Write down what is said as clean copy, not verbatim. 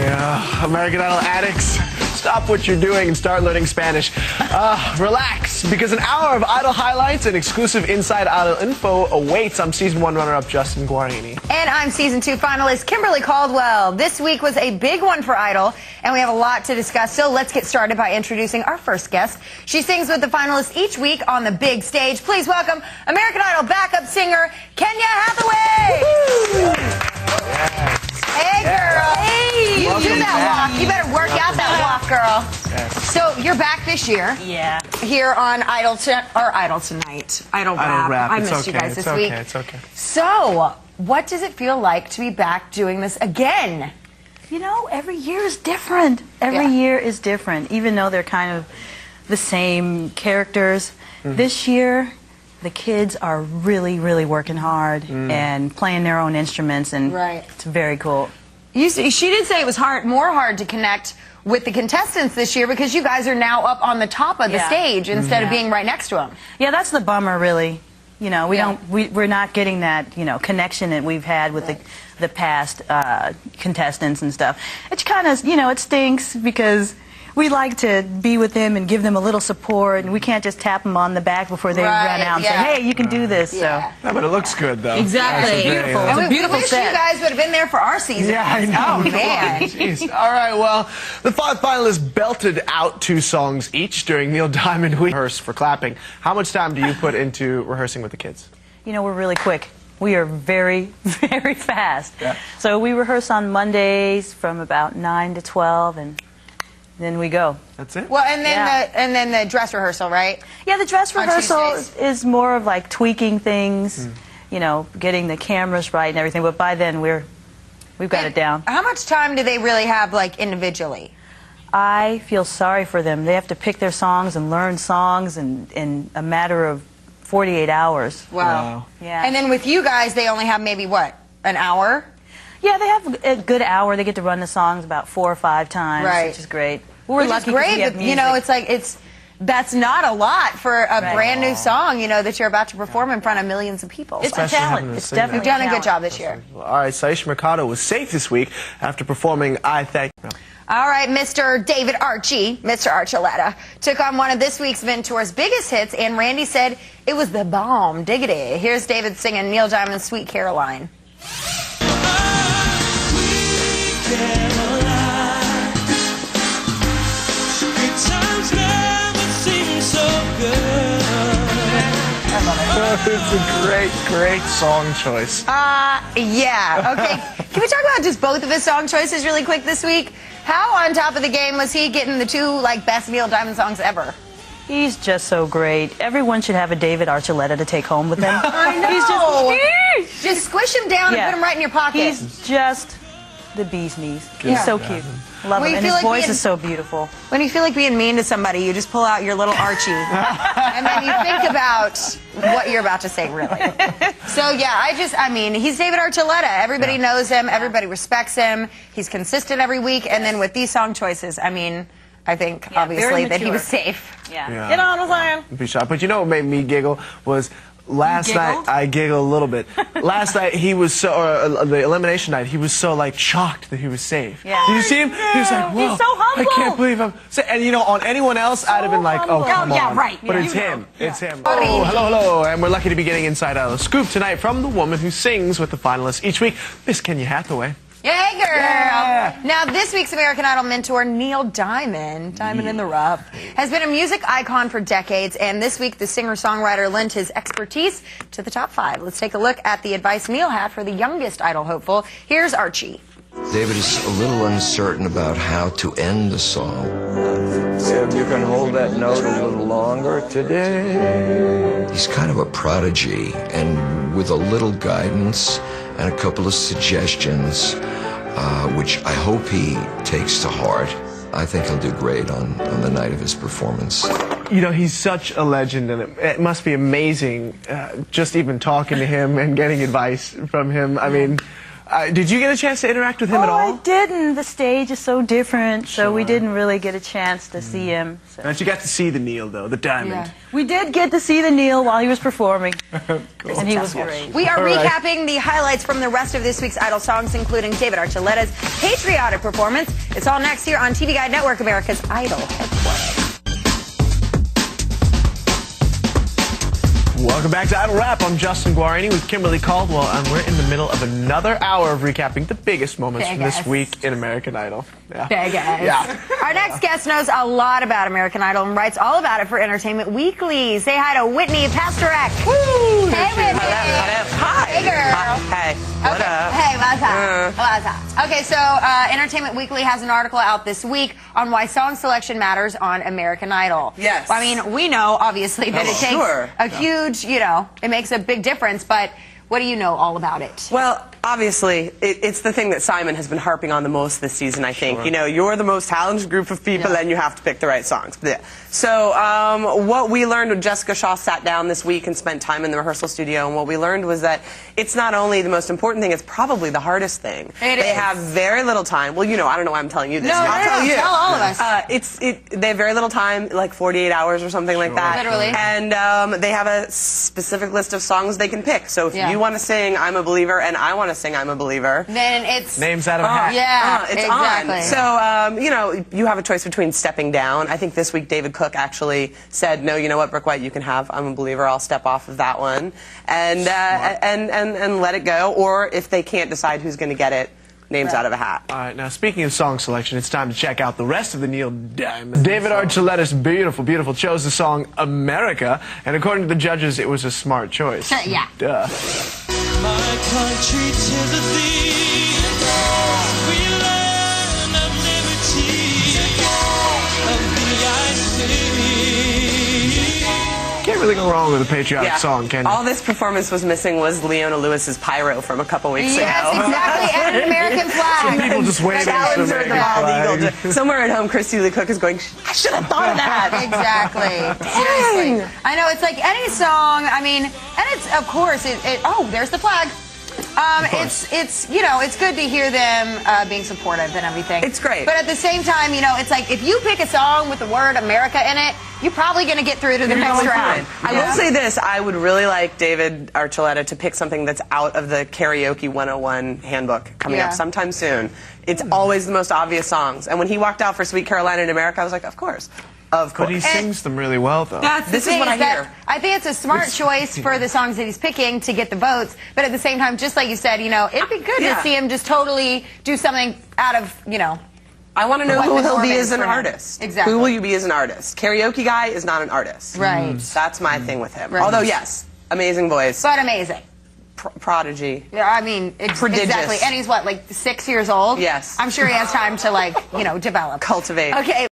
Yeah, American Idol addicts, stop what you're doing and start learning Spanish. Relax, because an hour of Idol highlights and exclusive Inside Idol info awaits. I'm Season 1 runner-up Justin Guarini. And I'm Season 2 finalist Kimberly Caldwell. This week was a big one for Idol, and we have a lot to discuss. So let's get started by introducing our first guest. She sings with the finalists each week on the big stage. Please welcome American Idol backup singer Kenya Hathaway. Yes. Hey, girl. Hey, you Welcome do that back. walk. You better work out that walk, girl. Yes. So you're back this year. Yeah. Here on Idol Tonight. Idol Wrap. I missed you guys this week. It's okay. So, what does it feel like to be back doing this again? You know, every year is different. Every year is different, even though they're kind of the same characters. This year, the kids are really, really working hard and playing their own instruments, and it's very cool. She did say it was more hard to connect with the contestants this year because you guys are now up on the top of the stage instead of being right next to them. Yeah, that's the bummer, really. You know, we're not getting that, you know, connection that we've had with the past contestants and stuff. It's kind of, you know, it stinks because we like to be with them and give them a little support, and we can't just tap them on the back before they run out and say, hey, you can do this. So. No, but it looks good, though. Exactly. Beautiful. And It's a beautiful we wish set. you guys would have been there for our season. Yeah, I know. Oh, man. Jeez. All right, well, the 5 finalists belted out 2 songs each during Neil Diamond Week. Rehearse for clapping. How much time do you put into rehearsing with the kids? You know, we're really quick. We are very, very fast. Yeah. So we rehearse on Mondays from about 9 to 12, and then we go. That's it? Well, and then the dress rehearsal, right? Yeah, the dress On rehearsal Tuesdays. is more of like tweaking things, you know, getting the cameras right and everything. But by then we've got it down. How much time do they really have, like, individually? I feel sorry for them. They have to pick their songs and learn songs in a matter of 48 hours. Wow. Yeah. And then with you guys, they only have maybe, what, an hour? Yeah, they have a good hour. They get to run the songs about 4 or 5 times, which is great. We're Which lucky is 'cause great, we have but, you know, it's like, that's not a lot for a brand new song, you know, that you're about to perform in front of millions of people. It's a talent. It's definitely You've done a talent. good job this year. All right, Saish Mercado was safe this week after performing I Thank You. All right, Mr. David Mr. Archuleta, took on one of this week's Ventour's biggest hits, and Randy said it was the bomb. Diggity. Here's David singing Neil Diamond's Sweet Caroline. It's a great, great song choice. Yeah. Okay. Can we talk about just both of his song choices really quick this week? How on top of the game was he getting the 2, like, best Neil Diamond songs ever? He's just so great. Everyone should have a David Archuleta to take home with them. I know. Just squish him down and put him right in your pocket. He's just the bee's knees. He's so cute. Love him. And his voice is so beautiful. When you feel like being mean to somebody, you just pull out your little Archie. And then you think about what you're about to say, really. So, yeah, I mean, he's David Archuleta. Everybody knows him. Everybody respects him. He's consistent every week. And then with these song choices, I mean, I think, obviously, that he was safe. Yeah. You know what I'm saying? Be shocked. But you know what made me giggle was last night. I giggled a little bit. Last night he was so, or the elimination night, he was so like shocked that he was safe. Yeah. Did you see him? He was like, whoa, He's so humble. I can't believe I'm safe. And you know, on anyone else, I'd have been like, oh, come on. Yeah, right. But it's him. It's him. Oh, hello, hello. And we're lucky to be getting Inside Idol Scoop tonight from the woman who sings with the finalists each week, Miss Kenya Hathaway. Hey, girl. Yeah. Now, this week's American Idol mentor, Neil Diamond in the rough, has been a music icon for decades, and this week the singer-songwriter lent his expertise to the top 5. Let's take a look at the advice Neil had for the youngest Idol hopeful. Here's Archie. David is a little uncertain about how to end the song. If you can hold that note a little longer today. He's kind of a prodigy, and with a little guidance and a couple of suggestions, which I hope he takes to heart, I think he'll do great on the night of his performance. You know, he's such a legend, and it must be amazing just even talking to him and getting advice from him. I mean, Did you get a chance to interact with him at all? I didn't. The stage is so different, so we didn't really get a chance to see him. So. But you got to see the Neil, though, the diamond. Yeah. We did get to see the Neil while he was performing, and he was great. We are All right. recapping the highlights from the rest of this week's Idol songs, including David Archuleta's patriotic performance. It's all next here on TV Guide Network, America's Idol headquarters. Welcome back to Idol Wrap. I'm Justin Guarini with Kimberly Caldwell, and we're in the middle of another hour of recapping the biggest moments from this week in American Idol. Yeah. Yeah. Our next guest knows a lot about American Idol and writes all about it for Entertainment Weekly. Say hi to Whitney Pastorek. Woo! Hey, Whitney. Hi. Hey, girl. Hey. What up? Hey, what's up? What's up? Okay, so Entertainment Weekly has an article out this week on why song selection matters on American Idol. Yes. I mean, we know, obviously, that it takes a huge, it makes a big difference, but what do you know all about it? Well, obviously, it's the thing that Simon has been harping on the most this season, I think. You know, you're the most talented group of people, and you have to pick the right songs. Yeah. So what we learned when Jessica Shaw sat down this week and spent time in the rehearsal studio, and what we learned was that it's not only the most important thing, it's probably the hardest thing. They have very little time. Well, you know, I don't know why I'm telling you this. I'll tell you. Tell all of us. They have very little time, like 48 hours or something like that. Literally. And they have a specific list of songs they can pick. So if you want to sing I'm a Believer and I want to sing I'm a Believer, Then it's... Names out of a hat. Yeah, it's exactly. on. So, you know, you have a choice between stepping down. I think this week David Cook actually said, no, you know what, Brooke White, you can have I'm a Believer. I'll step off of that one and let it go. Or if they can't decide who's going to get it, names out of a hat. All right, now speaking of song selection, it's time to check out the rest of the Neil Diamond. David Archuleta's Beautiful, Beautiful chose the song America, and according to the judges, it was a smart choice. Yeah. Duh. My country, 'tis a thee, we learn of liberty, of the I Can't really go wrong with a patriotic song, can you? All this performance was missing was Leona Lewis's Pyro from a couple weeks ago. Yes, exactly, and an American flag. People just waving to the Challenger, the American bald flag. eagle. Somewhere at home, Christy Lee Cook is going, I should have thought of that. Exactly. Seriously. I know, it's like any song, I mean, and it's, of course, oh, there's the flag. It's you know, it's good to hear them being supportive and everything. It's great. But at the same time, you know, it's like if you pick a song with the word America in it, you're probably going to get through to the next round. I will say this, I would really like David Archuleta to pick something that's out of the Karaoke 101 handbook coming up sometime soon. It's always the most obvious songs. And when he walked out for Sweet Carolina in America, I was like, of course. Of course. But he sings them really well, though. This is what I hear. I think it's a smart choice for the songs that he's picking to get the votes. But at the same time, just like you said, you know, it'd be good to see him just totally do something out of, you know. I want to know who he'll be as an artist. Exactly. Who will you be as an artist? Karaoke guy is not an artist. Right. That's my thing with him. Right. Although, yes, amazing voice. But amazing. Prodigy. Yeah, I mean, Prodigious. exactly. And he's what, like 6 years old? Yes. I'm sure he has time to, like, you know, develop. Cultivate. Okay.